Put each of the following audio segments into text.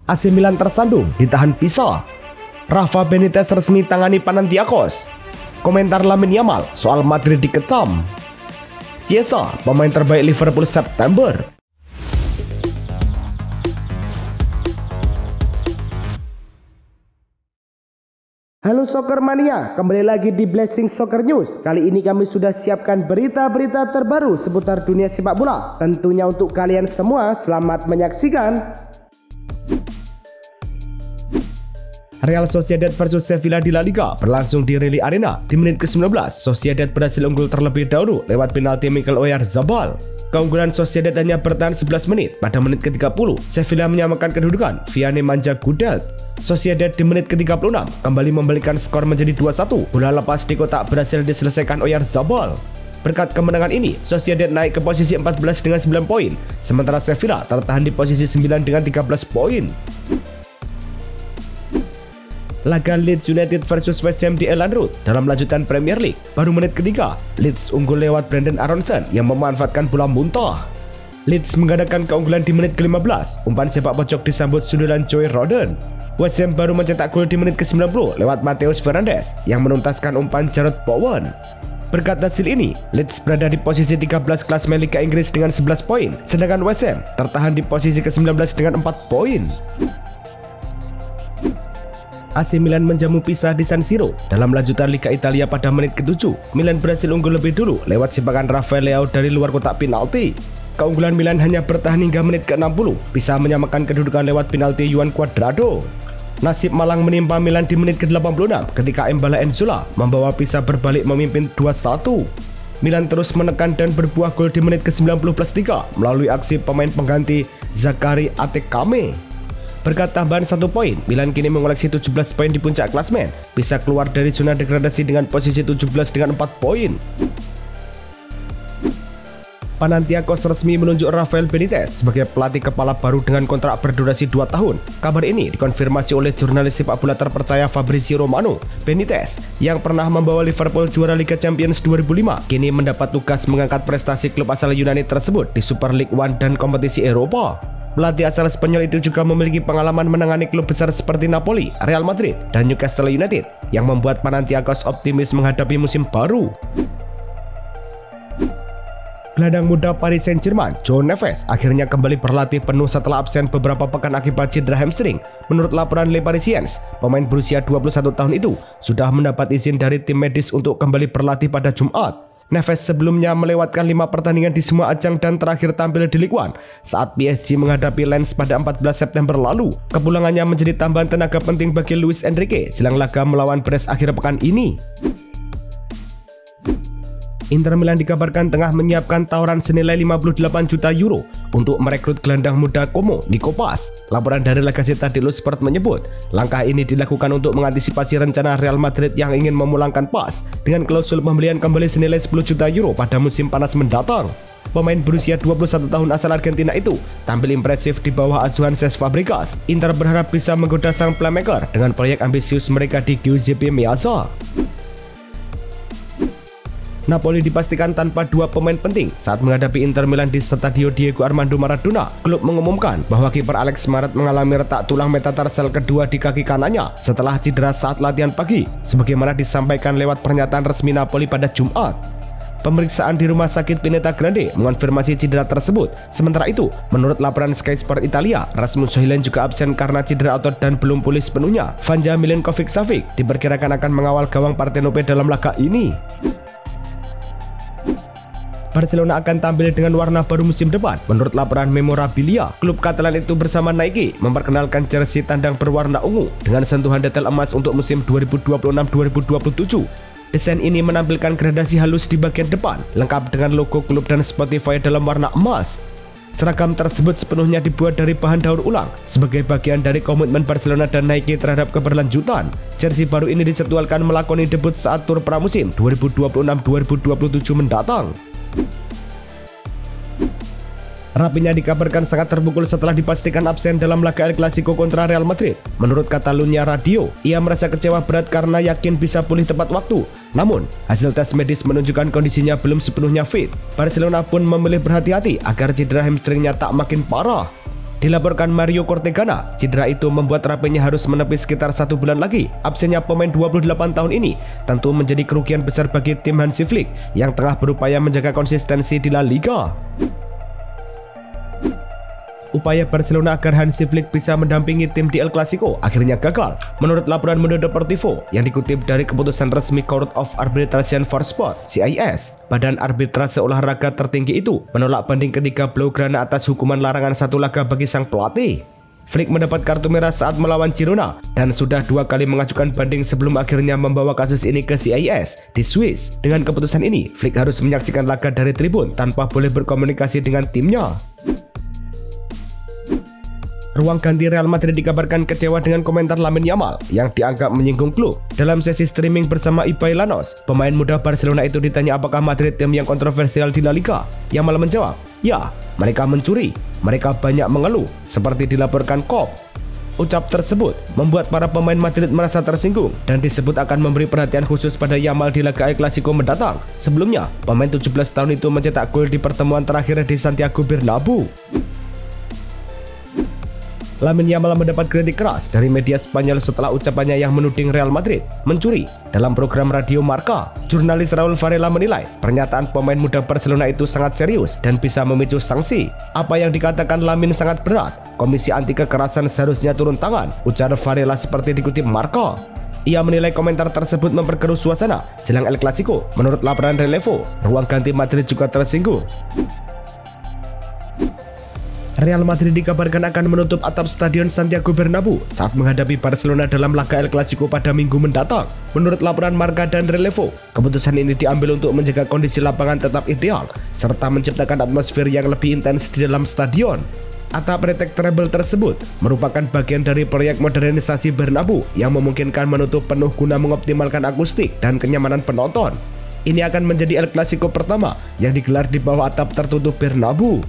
AC Milan tersandung, ditahan Pisa. Rafa Benitez resmi tangani Panathinaikos. Komentar Lamine Yamal soal Madrid dikecam. Chiesa, pemain terbaik Liverpool September. Halo Soccer Mania, kembali lagi di Blessing Soccer News. Kali ini kami sudah siapkan berita-berita terbaru seputar dunia sepak bola. Tentunya untuk kalian semua, selamat menyaksikan. Real Sociedad versus Sevilla di La Liga berlangsung di Rally Arena. Di menit ke-19, Sociedad berhasil unggul terlebih dahulu lewat penalti Mikel Oyarzabal. Keunggulan Sociedad hanya bertahan 11 menit. Pada menit ke-30, Sevilla menyamakan kedudukan via Nemanja Gudelj. Sociedad di menit ke-36 kembali membalikan skor menjadi 2-1. Bola lepas di kotak berhasil diselesaikan Oyarzabal. Berkat kemenangan ini, Sociedad naik ke posisi 14 dengan 9 poin, sementara Sevilla tertahan di posisi 9 dengan 13 poin. Laga Leeds United versus West Ham di Elland Road dalam lanjutan Premier League. Baru menit ketiga, Leeds unggul lewat Brendan Aronson yang memanfaatkan bola muntah. Leeds menggandakan keunggulan di menit ke-15. Umpan sepak pojok disambut sundulan Joey Rodon. West Ham baru mencetak gol di menit ke-90 lewat Mateus Fernandes yang menuntaskan umpan Jarrod Bowen. Berkat hasil ini, Leeds berada di posisi 13 klasemen Liga Inggris dengan 11 poin, sedangkan West Ham tertahan di posisi ke-19 dengan 4 poin. AC Milan menjamu Pisa di San Siro. Dalam lanjutan Liga Italia pada menit ke-7, Milan berhasil unggul lebih dulu lewat sepakan Rafael Leao dari luar kotak penalti. Keunggulan Milan hanya bertahan hingga menit ke-60. Pisa menyamakan kedudukan lewat penalti Juan Cuadrado. Nasib malang menimpa Milan di menit ke-86 ketika Embala Enzola membawa Pisa berbalik memimpin 2-1. Milan terus menekan dan berbuah gol di menit ke-90+3 melalui aksi pemain pengganti Zakari Atekame. Berkat tambahan 1 poin, Milan kini mengoleksi 17 poin di puncak klasemen, bisa keluar dari zona degradasi dengan posisi 17 dengan 4 poin. Panathinaikos resmi menunjuk Rafael Benitez sebagai pelatih kepala baru dengan kontrak berdurasi 2 tahun. Kabar ini dikonfirmasi oleh jurnalis sepak bola terpercaya Fabrizio Romano. Benitez, yang pernah membawa Liverpool juara Liga Champions 2005, kini mendapat tugas mengangkat prestasi klub asal Yunani tersebut di Super League One dan kompetisi Eropa. Pelatih asal Spanyol itu juga memiliki pengalaman menangani klub besar seperti Napoli, Real Madrid, dan Newcastle United, yang membuat Panathinaikos optimis menghadapi musim baru. Gelandang muda Paris Saint-Germain, João Neves, akhirnya kembali berlatih penuh setelah absen beberapa pekan akibat cedera hamstring. Menurut laporan Le Parisien, pemain berusia 21 tahun itu sudah mendapat izin dari tim medis untuk kembali berlatih pada Jumat. Neves sebelumnya melewatkan 5 pertandingan di semua ajang dan terakhir tampil di Ligue 1 saat PSG menghadapi Lens pada 14 September lalu. Kepulangannya menjadi tambahan tenaga penting bagi Luis Enrique jelang laga melawan Brest akhir pekan ini. Inter Milan dikabarkan tengah menyiapkan tawaran senilai 58 juta euro untuk merekrut gelandang muda Como Nico Paz. Laporan dari La Gazzetta dello Sport menyebut, langkah ini dilakukan untuk mengantisipasi rencana Real Madrid yang ingin memulangkan Paz dengan klausul pembelian kembali senilai 10 juta euro pada musim panas mendatang. Pemain berusia 21 tahun asal Argentina itu tampil impresif di bawah asuhan Cesc Fabregas. Inter berharap bisa menggoda sang playmaker dengan proyek ambisius mereka di Giuseppe Meazza. Napoli dipastikan tanpa 2 pemain penting saat menghadapi Inter Milan di Stadio Diego Armando Maradona. Klub mengumumkan bahwa kiper Alex Meret mengalami retak tulang metatarsal kedua di kaki kanannya setelah cedera saat latihan pagi, sebagaimana disampaikan lewat pernyataan resmi Napoli pada Jumat. Pemeriksaan di Rumah Sakit Pineta Grande mengonfirmasi cedera tersebut. Sementara itu, menurut laporan Sky Sport Italia, Rasmus Højlund juga absen karena cedera otot dan belum pulih sepenuhnya. Vanja Milinkovic-Savic diperkirakan akan mengawal gawang Partenope dalam laga ini. Barcelona akan tampil dengan warna baru musim depan. Menurut laporan Memorabilia, klub Catalan itu bersama Nike memperkenalkan jersey tandang berwarna ungu dengan sentuhan detail emas untuk musim 2026-2027. Desain ini menampilkan gradasi halus di bagian depan, lengkap dengan logo klub dan Spotify dalam warna emas. Seragam tersebut sepenuhnya dibuat dari bahan daur ulang sebagai bagian dari komitmen Barcelona dan Nike terhadap keberlanjutan. Jersey baru ini dijadwalkan melakoni debut saat tur pramusim 2026-2027 mendatang. Rafinha dikabarkan sangat terpukul setelah dipastikan absen dalam laga El Clasico kontra Real Madrid. Menurut Catalunya Radio, ia merasa kecewa berat karena yakin bisa pulih tepat waktu. Namun, hasil tes medis menunjukkan kondisinya belum sepenuhnya fit. Barcelona pun memilih berhati-hati agar cedera hamstringnya tak makin parah. Dilaporkan Mario Cortegana, cedera itu membuat Raphinha harus menepi sekitar 1 bulan lagi. Absennya pemain 28 tahun ini tentu menjadi kerugian besar bagi tim Hansi Flick yang tengah berupaya menjaga konsistensi di La Liga. Upaya Barcelona agar Hansi Flick bisa mendampingi tim di El Clasico akhirnya gagal. Menurut laporan Mundo Deportivo yang dikutip dari keputusan resmi Court of Arbitration for Sport (CIS), badan arbitrase olahraga tertinggi itu menolak banding ketiga Blaugrana atas hukuman larangan 1 laga bagi sang pelatih. Flick mendapat kartu merah saat melawan Girona dan sudah 2 kali mengajukan banding sebelum akhirnya membawa kasus ini ke CIS di Swiss. Dengan keputusan ini, Flick harus menyaksikan laga dari tribun tanpa boleh berkomunikasi dengan timnya. Ruang ganti Real Madrid dikabarkan kecewa dengan komentar Lamine Yamal yang dianggap menyinggung klub. Dalam sesi streaming bersama Ibai Llanos, pemain muda Barcelona itu ditanya apakah Madrid tim yang kontroversial di La Liga. Yamal menjawab, "Ya, mereka mencuri, mereka banyak mengeluh," seperti dilaporkan KOP. Ucap tersebut membuat para pemain Madrid merasa tersinggung dan disebut akan memberi perhatian khusus pada Yamal di laga El Clasico mendatang. Sebelumnya, pemain 17 tahun itu mencetak gol di pertemuan terakhir di Santiago Bernabeu. Lamine Yamal mendapat kritik keras dari media Spanyol setelah ucapannya yang menuding Real Madrid mencuri. Dalam program radio Marca, jurnalis Raul Varela menilai pernyataan pemain muda Barcelona itu sangat serius dan bisa memicu sanksi. Apa yang dikatakan Lamine sangat berat. Komisi anti kekerasan seharusnya turun tangan, ujar Varela seperti dikutip Marca. Ia menilai komentar tersebut memperkeruh suasana jelang El Clasico. Menurut laporan Relevo, ruang ganti Madrid juga tersinggung. Real Madrid dikabarkan akan menutup atap Stadion Santiago Bernabeu saat menghadapi Barcelona dalam laga El Clasico pada minggu mendatang. Menurut laporan Marca dan Relevo, keputusan ini diambil untuk menjaga kondisi lapangan tetap ideal serta menciptakan atmosfer yang lebih intens di dalam stadion. Atap retractable tersebut merupakan bagian dari proyek modernisasi Bernabeu yang memungkinkan menutup penuh guna mengoptimalkan akustik dan kenyamanan penonton. Ini akan menjadi El Clasico pertama yang digelar di bawah atap tertutup Bernabeu.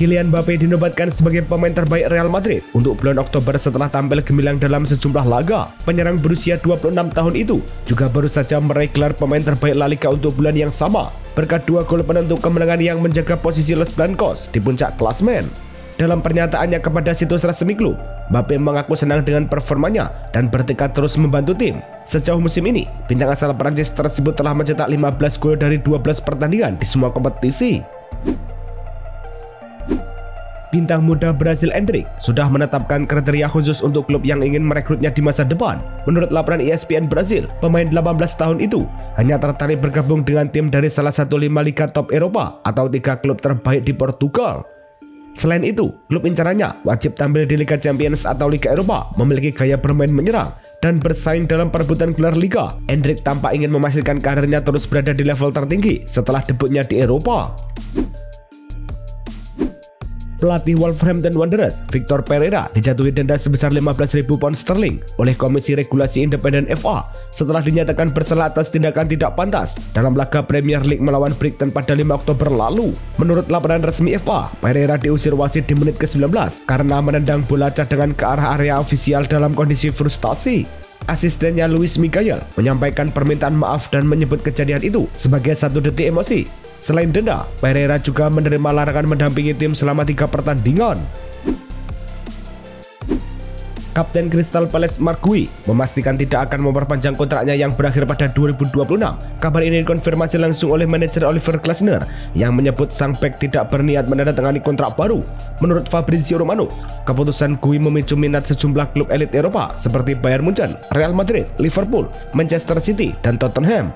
Kylian Mbappe dinobatkan sebagai pemain terbaik Real Madrid untuk bulan Oktober setelah tampil gemilang dalam sejumlah laga. Penyerang berusia 26 tahun itu juga baru saja meraih gelar pemain terbaik La Liga untuk bulan yang sama, berkat 2 gol penentu kemenangan yang menjaga posisi Los Blancos di puncak klasmen. Dalam pernyataannya kepada situs resmi klub, Mbappe mengaku senang dengan performanya dan bertekad terus membantu tim. Sejauh musim ini, bintang asal Prancis tersebut telah mencetak 15 gol dari 12 pertandingan di semua kompetisi. Bintang muda Brazil Endrick sudah menetapkan kriteria khusus untuk klub yang ingin merekrutnya di masa depan. Menurut laporan ESPN Brazil, pemain 18 tahun itu hanya tertarik bergabung dengan tim dari salah satu 5 liga top Eropa atau 3 klub terbaik di Portugal. Selain itu, klub incarannya wajib tampil di Liga Champions atau Liga Eropa, memiliki gaya bermain menyerang dan bersaing dalam perebutan gelar liga. Endrick tampak ingin memastikan karirnya terus berada di level tertinggi setelah debutnya di Eropa. Pelatih Wolverhampton Wanderers, Victor Pereira, dijatuhi denda sebesar 15.000 pound sterling oleh Komisi Regulasi Independen FA setelah dinyatakan bersalah atas tindakan tidak pantas dalam laga Premier League melawan Brighton pada 5 Oktober lalu. Menurut laporan resmi FA, Pereira diusir wasit di menit ke-19 karena menendang bola cadangan ke arah area ofisial dalam kondisi frustasi. Asistennya Luis Miguel menyampaikan permintaan maaf dan menyebut kejadian itu sebagai 1 detik emosi. Selain denda, Pereira juga menerima larangan mendampingi tim selama 3 pertandingan. Kapten Crystal Palace Mark Gui memastikan tidak akan memperpanjang kontraknya yang berakhir pada 2026. Kabar ini dikonfirmasi langsung oleh manajer Oliver Glasner yang menyebut sang bek tidak berniat menandatangani kontrak baru. Menurut Fabrizio Romano, keputusan Gui memicu minat sejumlah klub elit Eropa seperti Bayern Munchen, Real Madrid, Liverpool, Manchester City, dan Tottenham.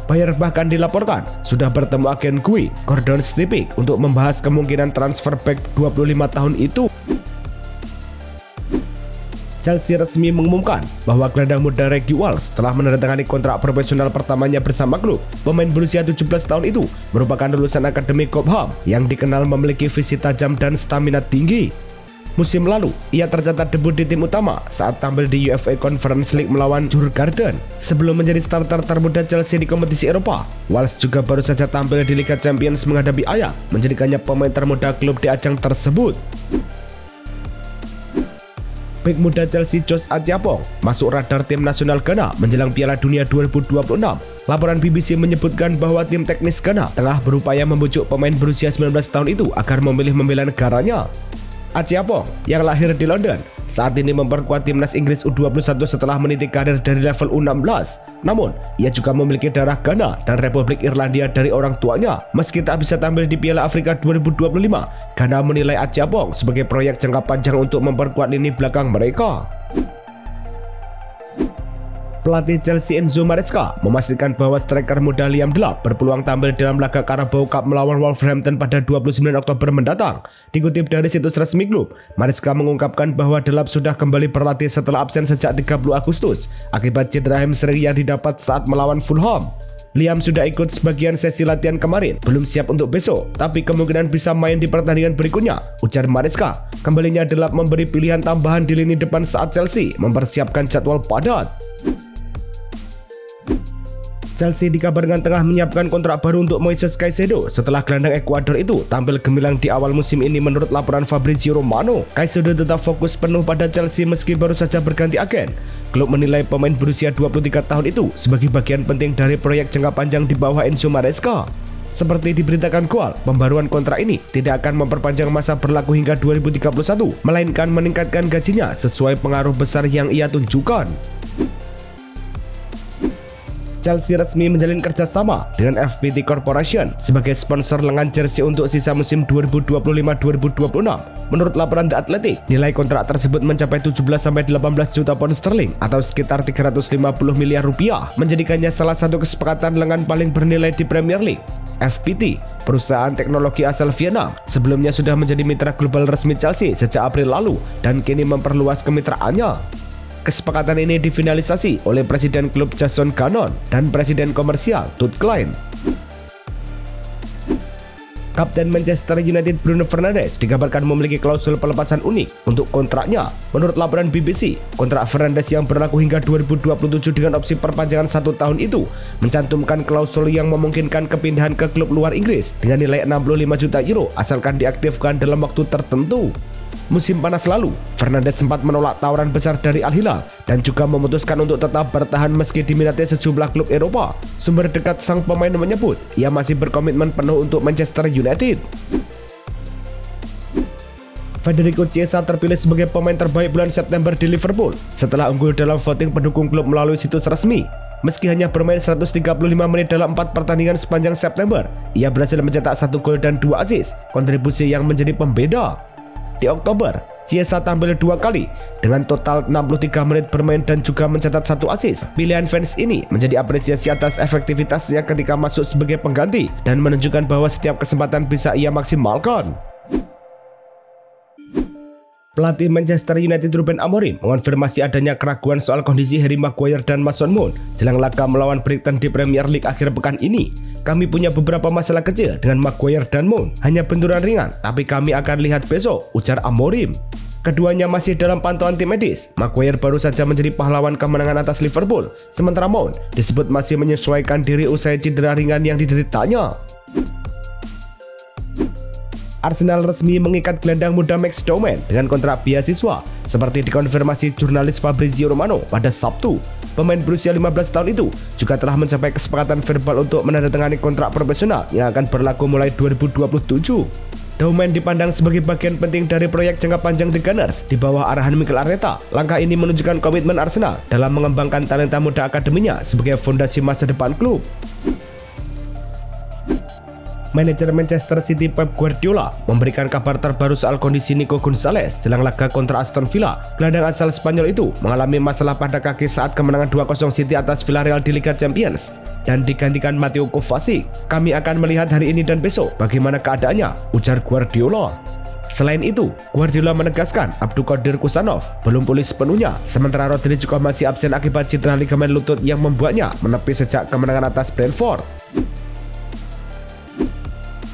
Bayern bahkan dilaporkan sudah bertemu agen Gui, Gordon Stipik, untuk membahas kemungkinan transfer bek 25 tahun itu. Chelsea resmi mengumumkan bahwa gelandang muda Reggie Walsh telah menandatangani kontrak profesional pertamanya bersama klub. Pemain berusia 17 tahun itu merupakan lulusan Akademi Cobham yang dikenal memiliki visi tajam dan stamina tinggi. Musim lalu, ia tercatat debut di tim utama saat tampil di UEFA Conference League melawan Djurgården. Sebelum menjadi starter termuda Chelsea di kompetisi Eropa, Walsh juga baru saja tampil di Liga Champions menghadapi Ajax, menjadikannya pemain termuda klub di ajang tersebut. Bek muda Chelsea Josh Achiapong masuk radar tim nasional Ghana menjelang Piala Dunia 2026. Laporan BBC menyebutkan bahwa tim teknis Ghana tengah berupaya membujuk pemain berusia 19 tahun itu agar memilih membela negaranya. Achiapong yang lahir di London saat ini memperkuat timnas Inggris U21 setelah meniti karir dari level U16. Namun, ia juga memiliki darah Ghana dan Republik Irlandia dari orang tuanya. Meski tak bisa tampil di Piala Afrika 2025, Ghana menilai Achiapong sebagai proyek jangka panjang untuk memperkuat lini belakang mereka. Pelatih Chelsea Enzo Maresca memastikan bahwa striker muda Liam Delap berpeluang tampil dalam laga Carabao Cup melawan Wolverhampton pada 29 Oktober mendatang. Dikutip dari situs resmi klub, Maresca mengungkapkan bahwa Delap sudah kembali berlatih setelah absen sejak 30 Agustus akibat cedera hamstring yang didapat saat melawan Fulham. Liam sudah ikut sebagian sesi latihan kemarin, belum siap untuk besok, tapi kemungkinan bisa main di pertandingan berikutnya, ujar Maresca. Kembalinya Delap memberi pilihan tambahan di lini depan saat Chelsea mempersiapkan jadwal padat. Chelsea dikabarkan tengah menyiapkan kontrak baru untuk Moises Caicedo setelah gelandang Ekuador itu tampil gemilang di awal musim ini menurut laporan Fabrizio Romano. Caicedo tetap fokus penuh pada Chelsea meski baru saja berganti agen. Klub menilai pemain berusia 23 tahun itu sebagai bagian penting dari proyek jangka panjang di bawah Enzo Maresca. Seperti diberitakan Goal, pembaruan kontrak ini tidak akan memperpanjang masa berlaku hingga 2031, melainkan meningkatkan gajinya sesuai pengaruh besar yang ia tunjukkan. Chelsea resmi menjalin kerjasama dengan FPT Corporation sebagai sponsor lengan jersey untuk sisa musim 2025-2026. Menurut laporan The Athletic, nilai kontrak tersebut mencapai 17-18 juta pound sterling atau sekitar 350 miliar rupiah, menjadikannya salah satu kesepakatan lengan paling bernilai di Premier League. FPT, perusahaan teknologi asal Vietnam, sebelumnya sudah menjadi mitra global resmi Chelsea sejak April lalu dan kini memperluas kemitraannya. Kesepakatan ini difinalisasi oleh Presiden klub Jason Gannon dan Presiden komersial Todd Klein. Kapten Manchester United Bruno Fernandes dikabarkan memiliki klausul pelepasan unik untuk kontraknya. Menurut laporan BBC, kontrak Fernandes yang berlaku hingga 2027 dengan opsi perpanjangan 1 tahun itu mencantumkan klausul yang memungkinkan kepindahan ke klub luar Inggris dengan nilai 65 juta euro asalkan diaktifkan dalam waktu tertentu. Musim panas lalu, Fernandes sempat menolak tawaran besar dari Al Hilal dan juga memutuskan untuk tetap bertahan meski diminati sejumlah klub Eropa. Sumber dekat sang pemain menyebut ia masih berkomitmen penuh untuk Manchester United. Federico Chiesa terpilih sebagai pemain terbaik bulan September di Liverpool setelah unggul dalam voting pendukung klub melalui situs resmi. Meski hanya bermain 135 menit dalam 4 pertandingan sepanjang September, ia berhasil mencetak 1 gol dan 2 assist, kontribusi yang menjadi pembeda. Di Oktober, Chiesa tampil 2 kali dengan total 63 menit bermain dan juga mencatat 1 assist. Pilihan fans ini menjadi apresiasi atas efektivitasnya ketika masuk sebagai pengganti dan menunjukkan bahwa setiap kesempatan bisa ia maksimalkan. Pelatih Manchester United Ruben Amorim mengonfirmasi adanya keraguan soal kondisi Harry Maguire dan Mason Mount jelang laga melawan Brighton di Premier League akhir pekan ini. Kami punya beberapa masalah kecil dengan Maguire dan Mount, hanya benturan ringan, tapi kami akan lihat besok, ujar Amorim. Keduanya masih dalam pantauan tim medis. Maguire baru saja menjadi pahlawan kemenangan atas Liverpool, sementara Mount disebut masih menyesuaikan diri usai cedera ringan yang dideritanya. Arsenal resmi mengikat gelandang muda Max Doman dengan kontrak beasiswa, seperti dikonfirmasi jurnalis Fabrizio Romano pada Sabtu. Pemain berusia 15 tahun itu juga telah mencapai kesepakatan verbal untuk menandatangani kontrak profesional yang akan berlaku mulai 2027. Doman dipandang sebagai bagian penting dari proyek jangka panjang The Gunners di bawah arahan Mikel Arteta. Langkah ini menunjukkan komitmen Arsenal dalam mengembangkan talenta muda akademinya sebagai fondasi masa depan klub. Manajer Manchester City Pep Guardiola memberikan kabar terbaru soal kondisi Nico Gonzalez jelang laga kontra Aston Villa. Gelandang asal Spanyol itu mengalami masalah pada kaki saat kemenangan 2-0 City atas Villarreal di Liga Champions dan digantikan Mateo Kovacic. Kami akan melihat hari ini dan besok bagaimana keadaannya, ujar Guardiola. Selain itu, Guardiola menegaskan Abdulkadir Kusanov belum pulih sepenuhnya, sementara Rodri juga masih absen akibat cedera ligamen lutut yang membuatnya menepi sejak kemenangan atas Brentford.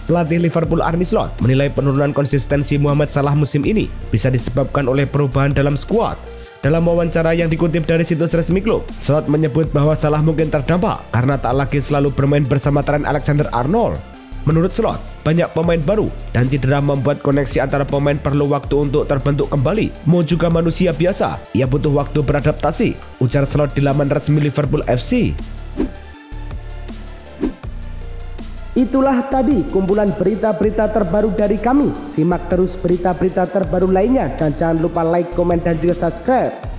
Pelatih Liverpool Arne Slot menilai penurunan konsistensi Mohamed Salah musim ini bisa disebabkan oleh perubahan dalam skuad. Dalam wawancara yang dikutip dari situs resmi klub, Slot menyebut bahwa Salah mungkin terdampak karena tak lagi selalu bermain bersama Trent Alexander-Arnold. Menurut Slot, banyak pemain baru dan cedera membuat koneksi antara pemain perlu waktu untuk terbentuk kembali. Mo juga manusia biasa, ia butuh waktu beradaptasi, ujar Slot di laman resmi Liverpool FC. Itulah tadi kumpulan berita-berita terbaru dari kami. Simak terus berita-berita terbaru lainnya dan jangan lupa like, komen, dan juga subscribe.